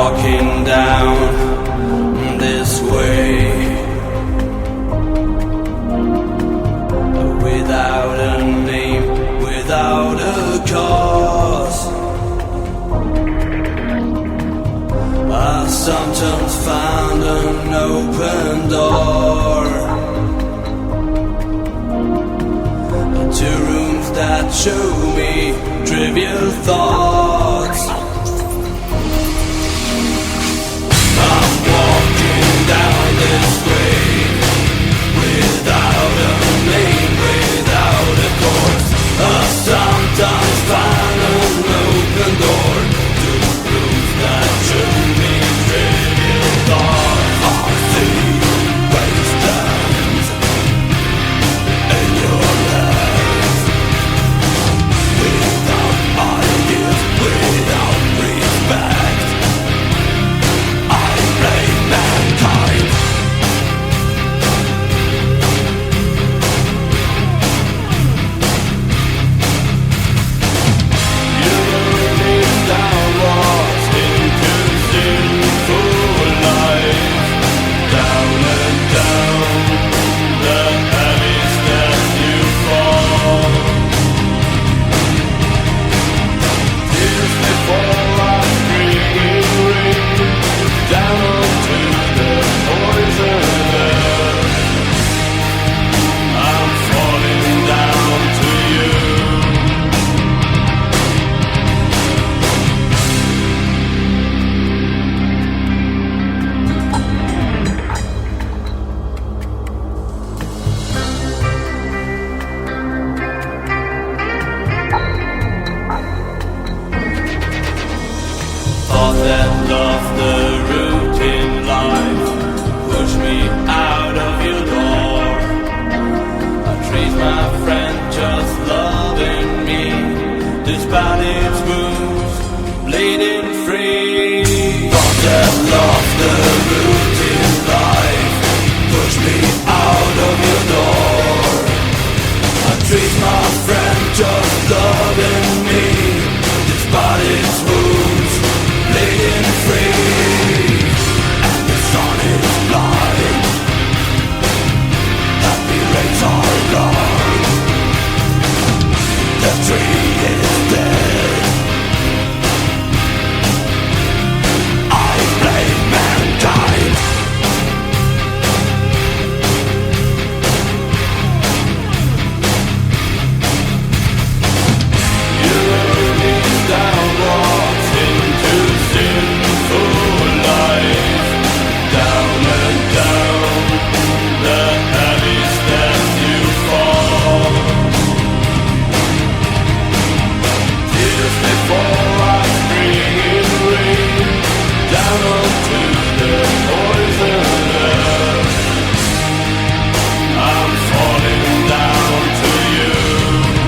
walking down this way without a name, without a cause. I sometimes find an open door to rooms that show me trivial thoughts. I'm walking down this way without a name, without a course. I sometimes find an open door to rooms that show me trivial thoughts. I see wastelands in your hands, without ideas, without respect. I blame mankind. You're down, lost into sinful life, down and down the heavy steps you fall. Tears they fall like springing rain down onto the poison earth. I'm falling down to you. Thought that love the route in life pushed me out of your door. I treat my friend just loving me, despite its wounds, bleeding free. Thought that love the route in life pushed me out of your door. I treat my friend just loving me, despite its wounds, bleeding free. And the sun is blind, happy rays are gone, the tree is dead. I blame mankind. You're down, lost into sinful life, down and down the heavy steps you fall. Tears they fall like springing rain down onto the poison earth. I'm falling down to you.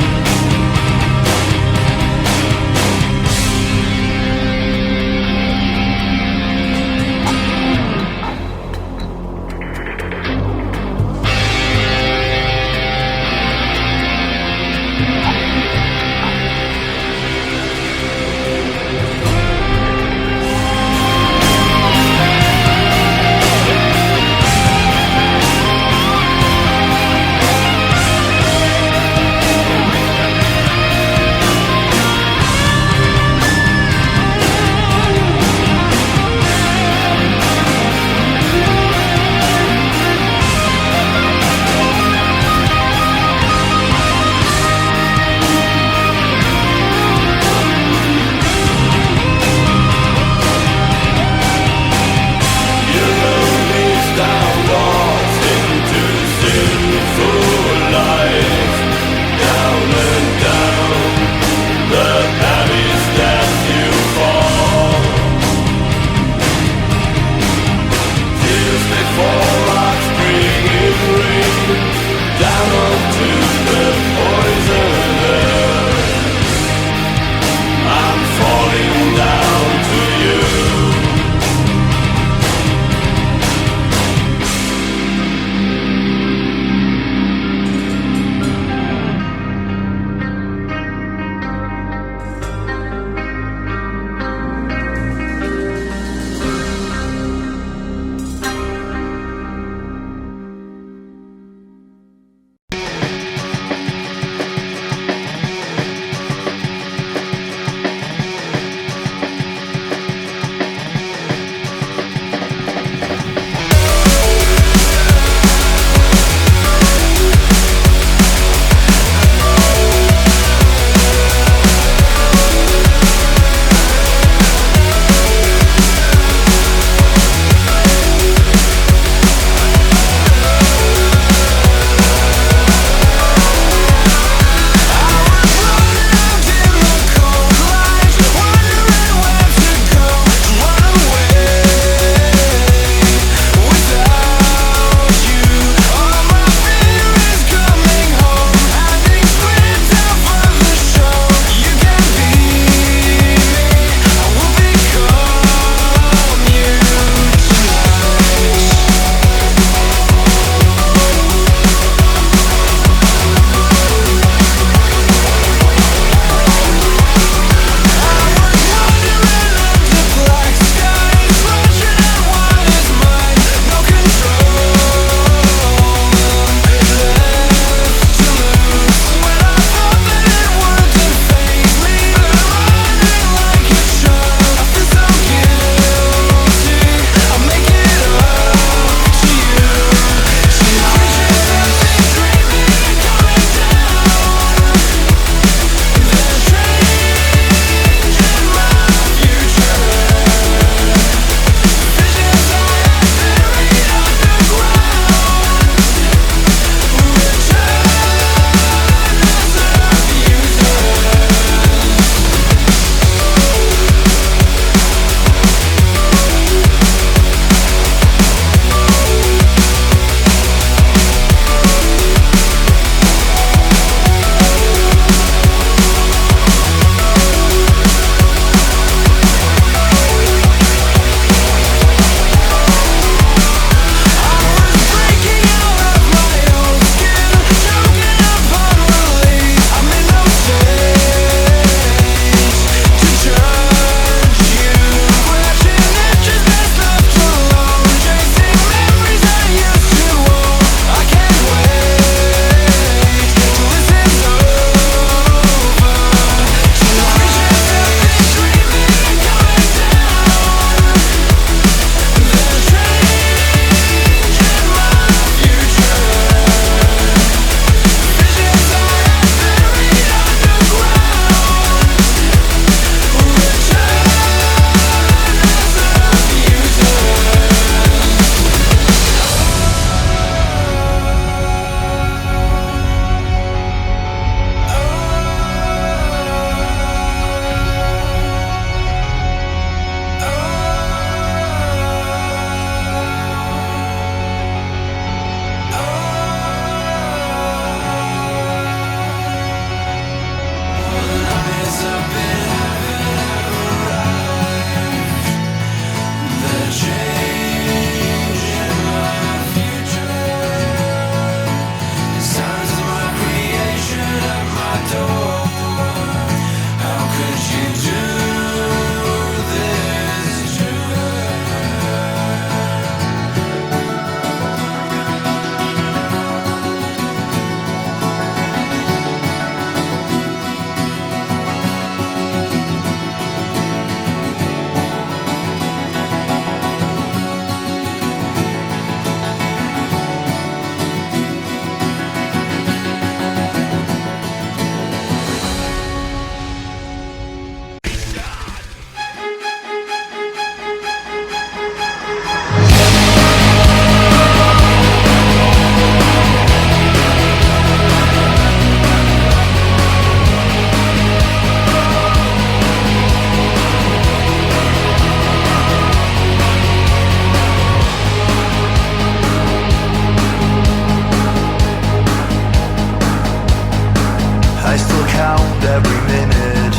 every minute,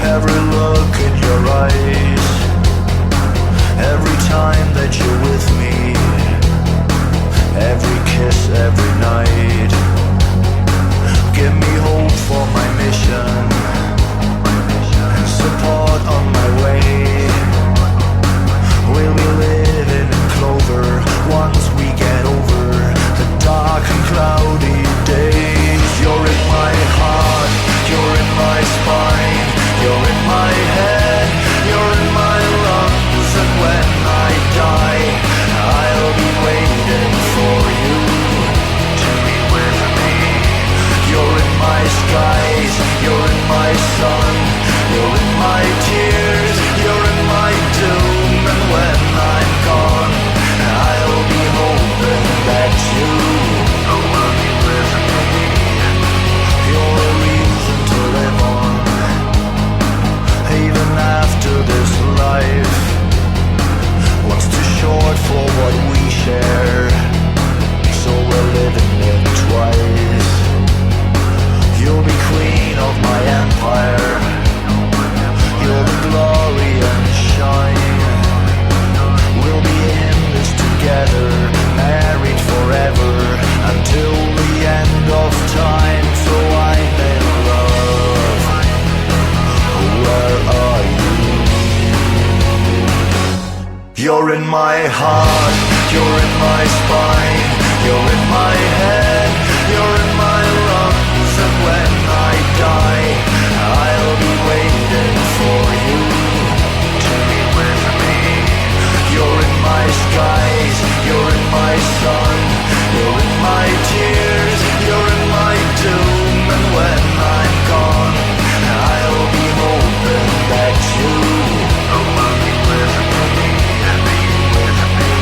every look in your eyes, every time that you're with me, every kiss, every night. Give me hope for my mission and support on my way. We'll be living in clover once we get over the dark and cloudy days. You're in my heart, you're in my spine, you're in my head, you're in my lungs, and when I die, I'll be waiting for you to be with me. You're in my skies, you're in my sun, you're in my tears, you're in my doom, and when I'm gone, I'll be hoping that you will be with me. You're a reason to live on, even after this life. What's too short for what we share, so we're living it twice. You'll be queen of my empire, you're the glory and shine. We'll be in this together, married forever, until the end of time. So I'm in love, where are you? You're in my heart, you're in my spine, you're in my head, you're in my lungs, and when I die, I'll be waiting for you to be with me. You're in my skies, you're in my sun, you're in my tears, you're in my doom, and when I'm gone, I'll be hoping that you will be with me, be with me.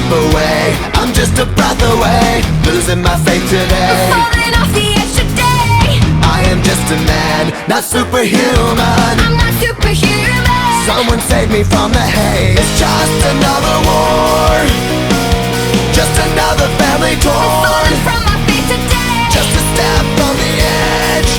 slip away. I'm just a breath away, losing my faith today. Falling off the edge today. I am just a man, not superhuman. I'm not superhuman. Someone save me from the haze. It's just another war, just another family torn. Falling from my feet today. Just a step from the edge,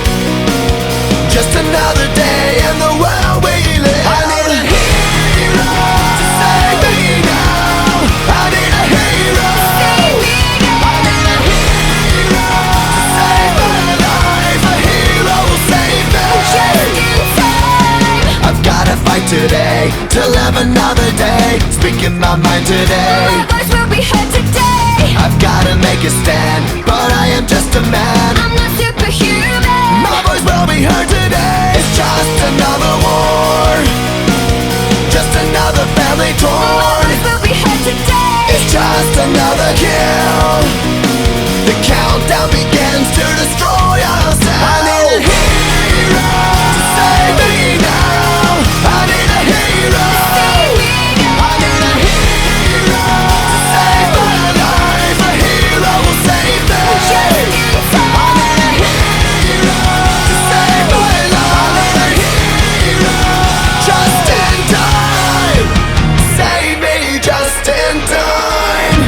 just another day in the world we live. I need a hero to save me now. I need a hero. Save me now. I need a hero to save my life. A hero will save me. Just in time. I've gotta fight today to live another day, speaking my mind today. My voice will be heard today. I've gotta make a stand, but I am just a man. I'm not superhuman. My voice will be heard today. It's just another war, just another family My torn. voice will be heard today. It's just another kill. The countdown begins to destroy ourselves. I need a hero to save me now. I need a hero. Save me now. I need a hero to save my life. A hero will save me. Just in time. I need a hero to save my life. I need a hero just in time. Save me just in time.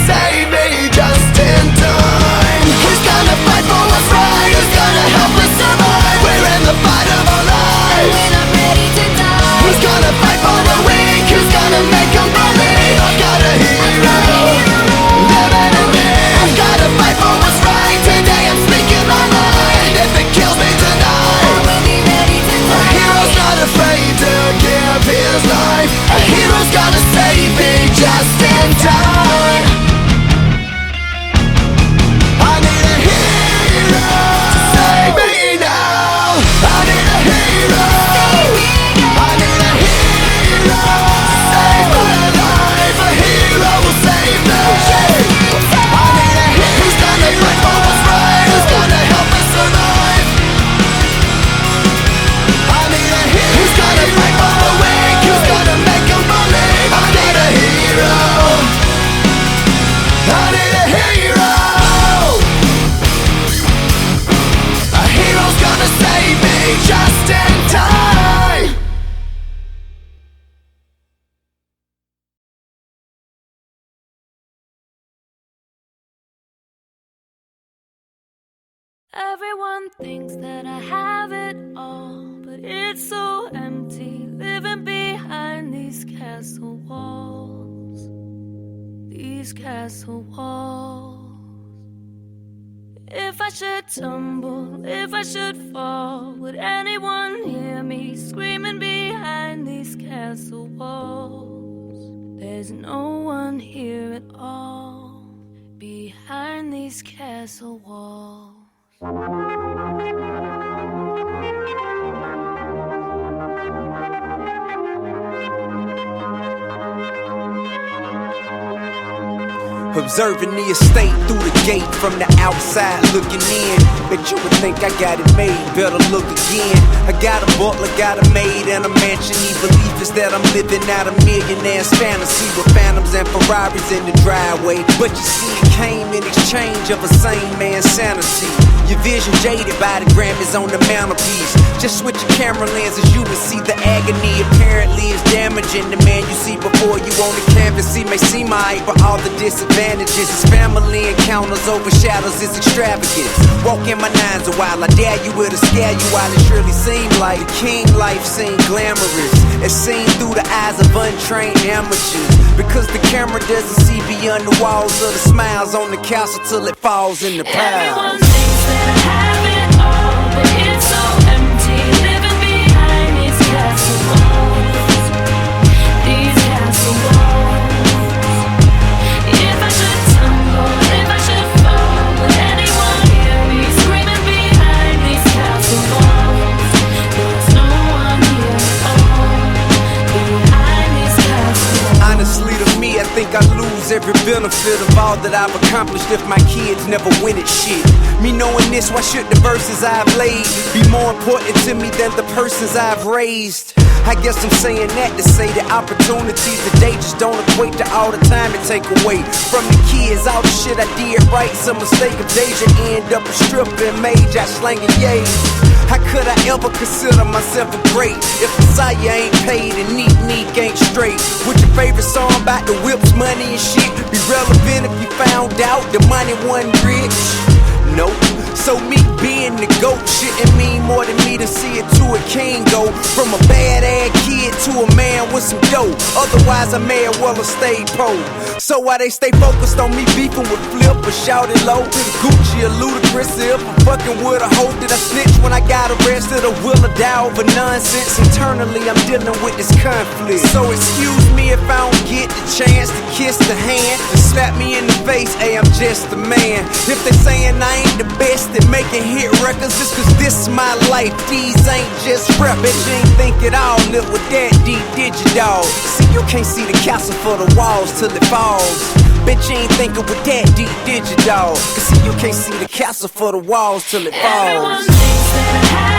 Save me just in time. Who's gonna fight for what's right? Who's gonna help us survive? We're in the fight of our lives. We're not ready to die. Who's gonna fight for the weak? Who's gonna make them believe? I've got a hero living in me. I've gotta fight for what's right. Today I'm speaking my mind. If it kills me tonight, I will be ready to a die. hero's not afraid to give his life. A hero's gonna save me just in time. I need a hero to save me now. I need a hero. I need a hero to save my life. A hero will save me. I need a hero who's gonna fight for what's right. Who's gonna help us survive? I need a hero who's gonna fight for the weak. Who's gonna make them believe? I need a hero. I need a hero. A hero's gonna save me just in time. Everyone thinks that I have it all, but it's so empty living behind these castle walls. These castle walls. If I should tumble, if I should fall, would anyone hear me screaming behind these castle walls? There's no one here at all behind these castle walls. Observing the estate through the gate from the outside looking in. Bet you would think I got it made, better look again. I got a butler, got a maid, and a mansion. He belief is that I'm living out a millionaire's fantasy with phantoms and Ferraris in the driveway. But you see, it came in exchange of a sane man's sanity. Your vision jaded by the Grammys on the mantelpiece. Just switch your camera lenses, you will see the agony apparently is damaging the man you see before you on the canvas. He may seem alright, but all the disadvantages his family encounters overshadows his extravagance. Walk in my nines a while, I dare you with a scare you while it surely seemed like the king life seemed glamorous. It's seen through the eyes of untrained amateurs, because the camera doesn't see beyond the walls of the smiles on the castle till it falls in the Everyone piles. thinks that I have it all, but it's so empty living behind these castle walls. These castle walls. If I should tumble, if I should fall, would anyone hear me screaming behind these castle walls? There's no one here at all behind these castle walls. Honestly, to me, I think I lose every benefit of all that I've accomplished if my kids never win at shit. Me knowing this, why should the verses I've laid be more important to me than the persons I've raised? I guess I'm saying that to say the opportunities today just don't equate to all the time it take away from the kids. All the shit I did right, some mistake of Deja, end up a stripper and major slanging yay. How could I ever consider myself a great if Messiah ain't paid and Neek ain't straight? Would your favorite song about the whips, money and shit be relevant if you found out the money wasn't rich? Nope. So me being the GOAT shouldn't mean more to me to see it to a king go from a bad ass kid to a man with some dough. Otherwise I may as well have stayed pro. So why they stay focused on me beefing with Flip or shouting low? Gucci or Ludacris if I'm fucking with a hoe. Did I snitch when I got arrested or will I die over nonsense? Internally I'm dealing with this conflict. So excuse me if I don't get the chance to kiss the hand, to slap me in the face, hey I'm just a man. If they saying I ain't the best at making hit records, it's cause this is my life, these ain't just rap. Bet you ain't think it all, live with that D-Digidog. See you can't see the castle for the walls till it falls. Bet you ain't thinking with that D-Digidog. Cause see you can't see the castle for the walls till it falls. Everyone thinks that I have